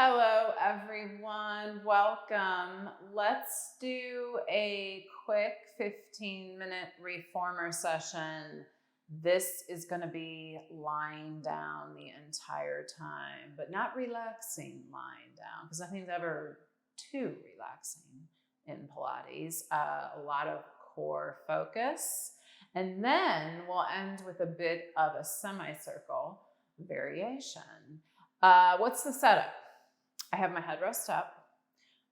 Hello, everyone. Welcome. Let's do a quick 15-minute reformer session. This is going to be lying down the entire time, but not relaxing lying down because nothing's ever too relaxing in Pilates. A lot of core focus. And then we'll end with a bit of a semicircle variation. What's the setup? I have my headrest up,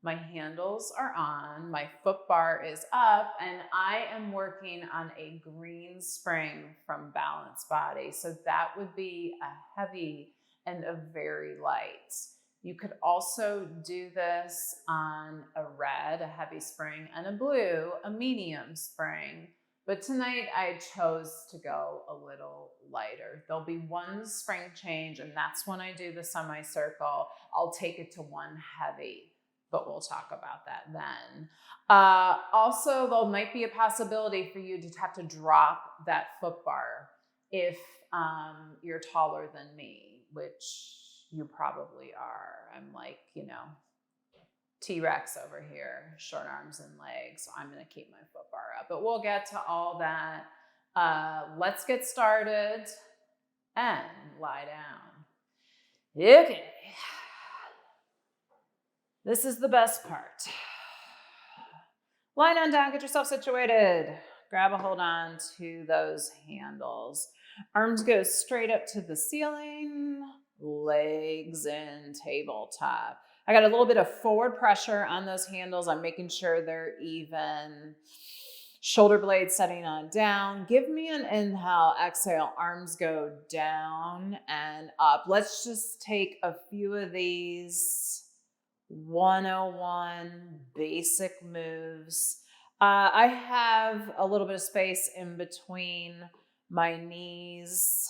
my handles are on, my foot bar is up, and I am working on a green spring from Balance Body. So that would be a heavy and a very light. You could also do this on a red, a heavy spring, and a blue, a medium spring. But tonight I chose to go a little lighter. There'll be one spring change, and that's when I do the semicircle. I'll take it to one heavy, but we'll talk about that then. Also, there might be a possibility for you to have to drop that foot bar if you're taller than me, which you probably are. I'm like, T-Rex over here, short arms and legs. So I'm going to keep my foot bar up, but we'll get to all that. Let's get started and lie down. Okay. This is the best part. Lie down, get yourself situated. Grab a hold on to those handles. Arms go straight up to the ceiling, legs in tabletop. I got a little bit of forward pressure on those handles. I'm making sure they're even. Shoulder blades setting on down. Give me an inhale, exhale, arms go down and up. Let's just take a few of these 101 basic moves. I have a little bit of space in between my knees.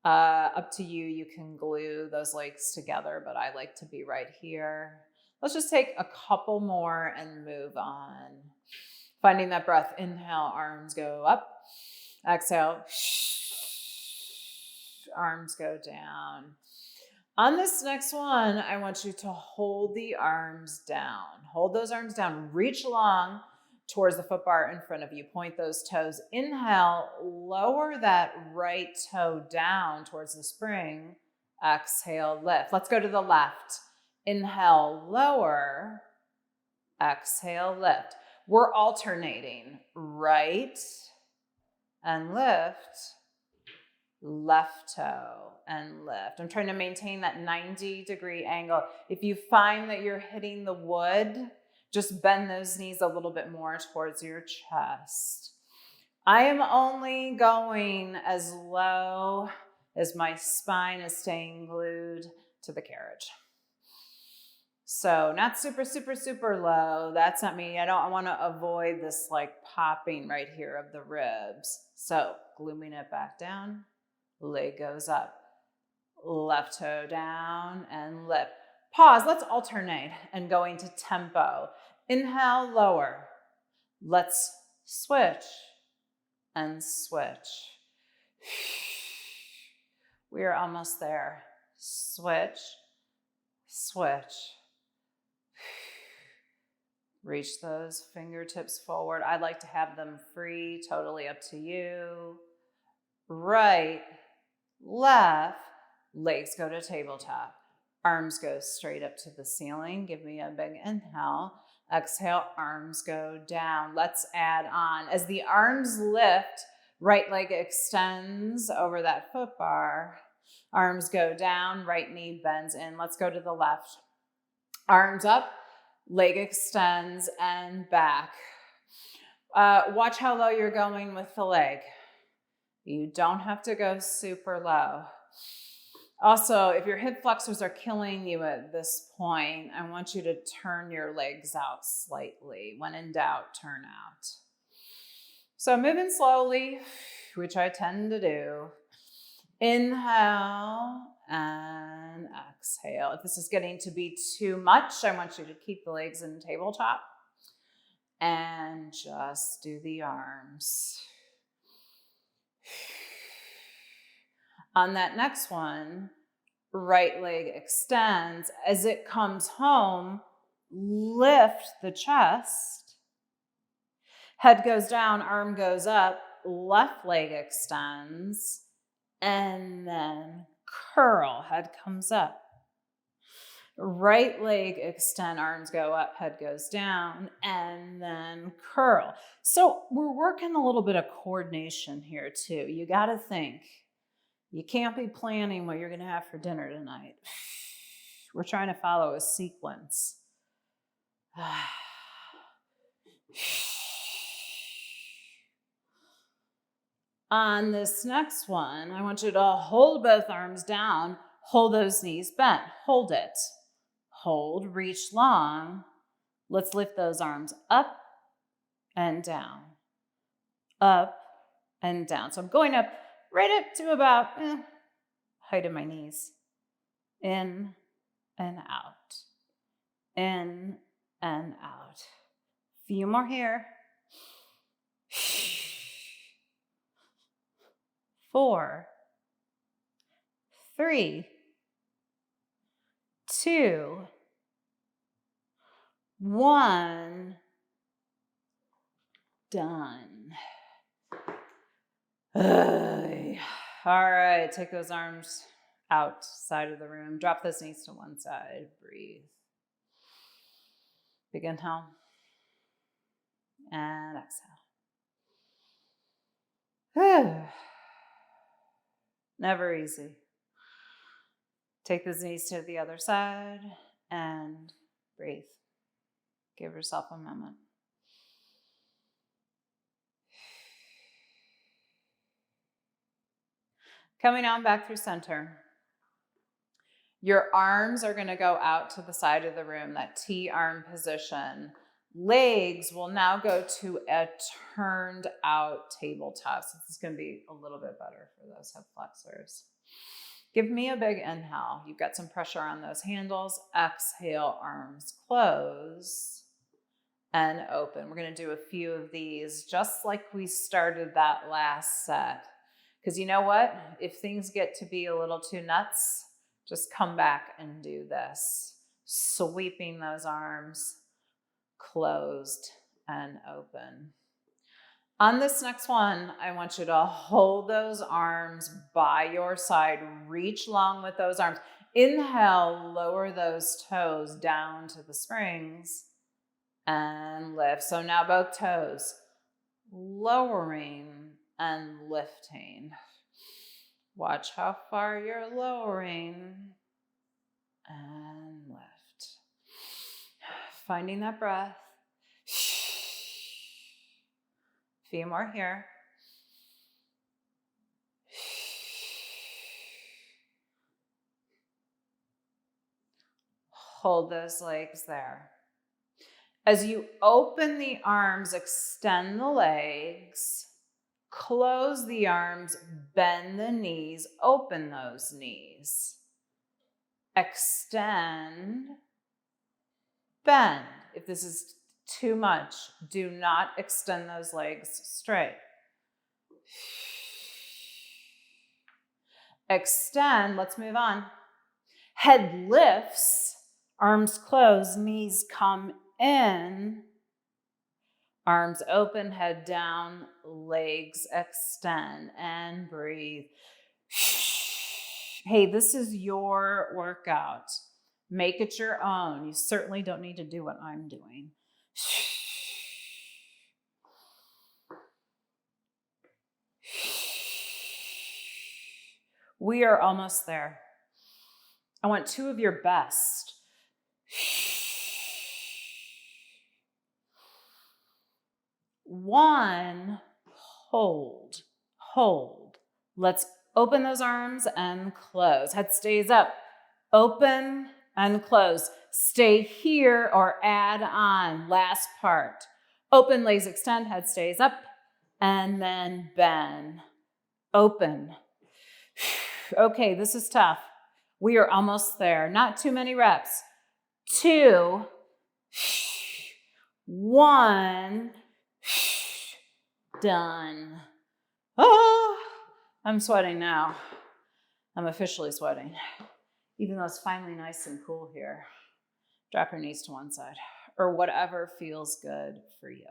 Up to you. You can glue those legs together, but I like to be right here. Let's just take a couple more and move on. Finding that breath. Inhale, arms go up. Exhale, arms go down. On this next one, I want you to hold the arms down. Hold those arms down. Reach long towards the foot bar in front of you. Point those toes. Inhale, lower that right toe down towards the spring. Exhale, lift. Let's go to the left. Inhale, lower. Exhale, lift. We're alternating. Right and lift. Left toe and lift. I'm trying to maintain that 90-degree angle. If you find that you're hitting the wood, just bend those knees a little bit more towards your chest. I am only going as low as my spine is staying glued to the carriage. So not super, super, super low. That's not me. I want to avoid this like popping right here of the ribs. So gluing it back down. Leg goes up, left toe down and lift. Pause, let's alternate and go into tempo. Inhale, lower. Let's switch and switch. We are almost there. Switch, switch. Reach those fingertips forward. I'd like to have them free, totally up to you. Right, left, legs go to tabletop. Arms go straight up to the ceiling. Give me a big inhale. Exhale, arms go down. Let's add on. As the arms lift, right leg extends over that foot bar. Arms go down, right knee bends in. Let's go to the left. Arms up, leg extends and back. Watch how low you're going with the leg. You don't have to go super low. Also, if your hip flexors are killing you at this point, I want you to turn your legs out slightly. When in doubt, turn out. So moving slowly, which I tend to do. Inhale and exhale. If this is getting to be too much, I want you to keep the legs in tabletop and just do the arms. On that next one, right leg extends. As it comes home, lift the chest. Head goes down, arm goes up, left leg extends, and then curl, head comes up. Right leg extend, arms go up, head goes down, and then curl. So we're working a little bit of coordination here too. You got to think. You can't be planning what you're going to have for dinner tonight. We're trying to follow a sequence. On this next one, I want you to hold both arms down, hold those knees bent, hold it. Hold, reach long. Let's lift those arms up and down, up and down. So I'm going up right up to about height of my knees. In and out, in and out. Few more here. 4, 3, 2, 1. Done. All right, take those arms outside of the room. Drop those knees to one side. Breathe. Big inhale. And exhale. Never easy. Take those knees to the other side and breathe. Give yourself a moment. Coming on back through center. Your arms are going to go out to the side of the room, that T-arm position. Legs will now go to a turned out tabletop. So this is going to be a little bit better for those hip flexors. Give me a big inhale. You've got some pressure on those handles. Exhale, arms close and open. We're going to do a few of these just like we started that last set. Because you know what? If things get to be a little too nuts, just come back and do this. Sweeping those arms closed and open. On this next one, I want you to hold those arms by your side. Reach long with those arms. Inhale, lower those toes down to the springs and lift. So now both toes, lowering and lifting. Watch how far you're lowering and lift. Finding that breath. Few more here. Hold those legs there. As you open the arms, extend the legs. Close the arms, bend the knees, open those knees. Extend, bend. If this is too much, do not extend those legs straight. Extend, let's move on. Head lifts, arms close, knees come in. Arms open, head down, legs extend, and breathe. Hey, this is your workout. Make it your own. You certainly don't need to do what I'm doing. We are almost there. I want 2 of your best. One, hold. Let's open those arms and close. Head stays up. Open and close. Stay here or add on. Last part. Open, legs extend, head stays up, and then bend. Open. Okay, this is tough. We are almost there. Not too many reps. 2, 1, done. Oh, I'm sweating now. I'm officially sweating. Even though it's finally nice and cool here, drop your knees to one side or whatever feels good for you.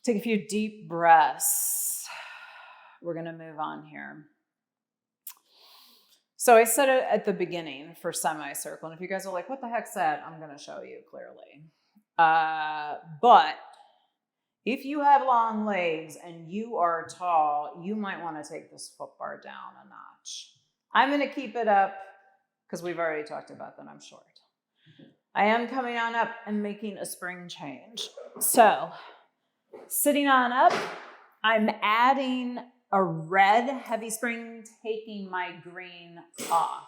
Take a few deep breaths. We're going to move on here. So I said it at the beginning for semicircle. And if you guys are like, what the heck's that? I'm going to show you clearly. But if you have long legs and you are tall, you might want to take this foot bar down a notch. I'm going to keep it up because we've already talked about that I'm short. I am coming on up and making a spring change. So sitting on up, I'm adding a red heavy spring, taking my green off.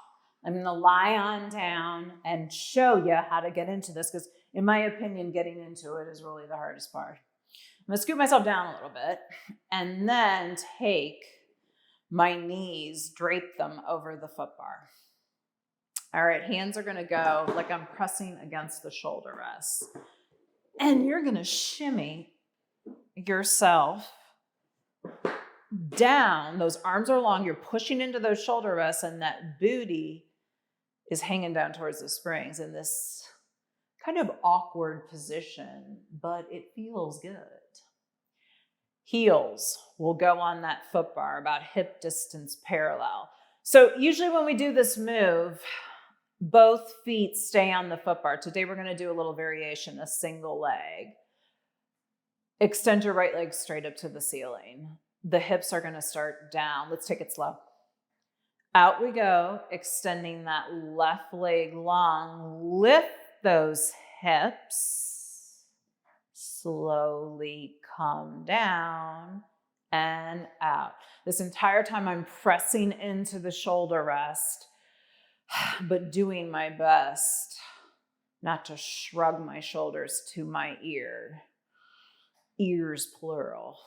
I'm going to lie on down and show you how to get into this because in my opinion, getting into it is really the hardest part. I'm going to scoot myself down a little bit and then take my knees, drape them over the foot bar. All right, hands are going to go like I'm pressing against the shoulder rest. And you're going to shimmy yourself down. Those arms are long. You're pushing into those shoulder rests and that booty is hanging down towards the springs in this kind of awkward position, but it feels good. Heels will go on that foot bar about hip distance parallel. So usually when we do this move, both feet stay on the foot bar. Today we're going to do a little variation, a single leg. Extend your right leg straight up to the ceiling. The hips are going to start down. Let's take it slow. Out we go, extending that left leg long. Lift those hips. Slowly come down and out. This entire time I'm pressing into the shoulder rest, but doing my best not to shrug my shoulders to my ears plural.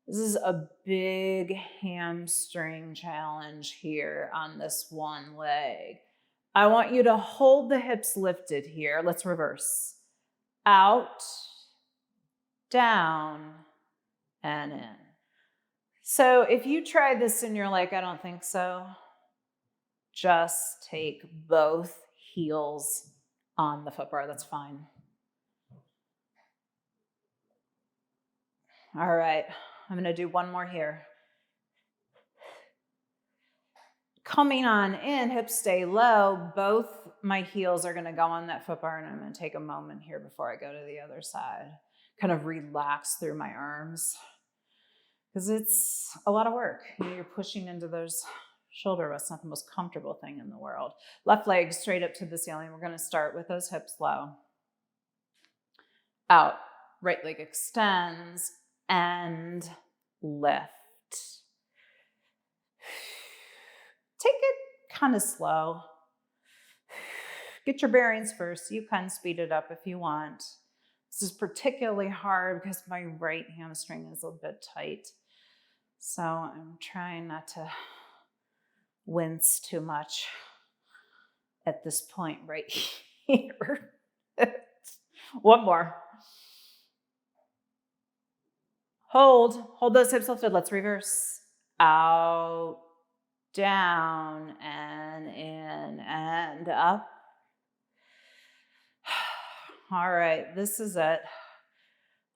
This is a big hamstring challenge here on this one leg. I want you to hold the hips lifted here. Let's reverse. Out, down, and in. So if you try this and you're like, I don't think so, just take both heels on the foot bar. That's fine. All right, I'm going to do one more here. Coming on in, hips stay low. Both my heels are going to go on that foot bar, and I'm going to take a moment here before I go to the other side. Kind of relax through my arms because it's a lot of work. You're pushing into those shoulder rests, not the most comfortable thing in the world. Left leg straight up to the ceiling. We're going to start with those hips low. Out, right leg extends and lift. Take it kind of slow. Get your bearings first. You can speed it up if you want. This is particularly hard because my right hamstring is a bit tight. So I'm trying not to wince too much at this point right here. One more. Hold those hips lifted. Let's reverse. Out, down, and in, and up. All right, this is it.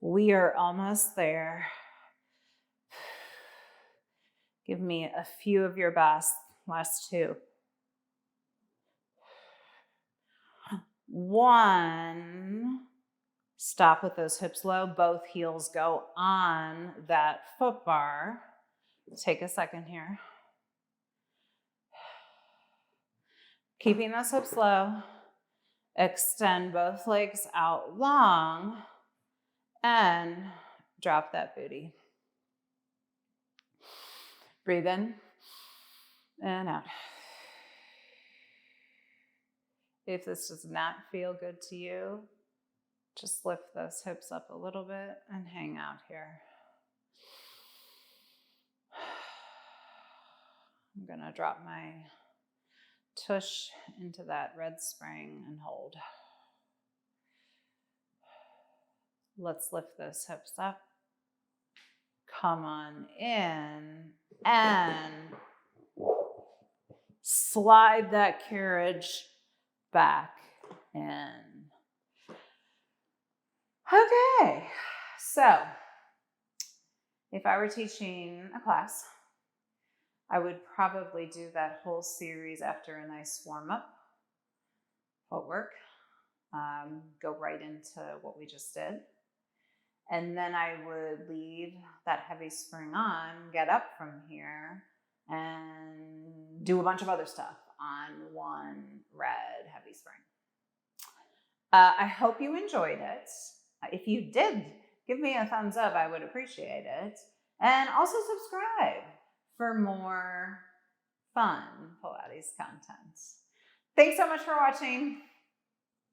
We are almost there. Give me a few of your best. Last two. 1. Stop with those hips low. Both heels go on that foot bar. Take a second here. Keeping those hips low. Extend both legs out long and drop that booty. Breathe in and out. If this does not feel good to you, just lift those hips up a little bit and hang out here. I'm going to drop my tush into that red spring and hold. Let's lift those hips up. Come on in and slide that carriage back in. Okay, so if I were teaching a class, I would probably do that whole series after a nice warm-up, footwork, go right into what we just did. And then I would leave that heavy spring on, get up from here, and do a bunch of other stuff on one red heavy spring. I hope you enjoyed it. If you did, give me a thumbs up. I would appreciate it. And also subscribe for more fun Pilates content. Thanks so much for watching.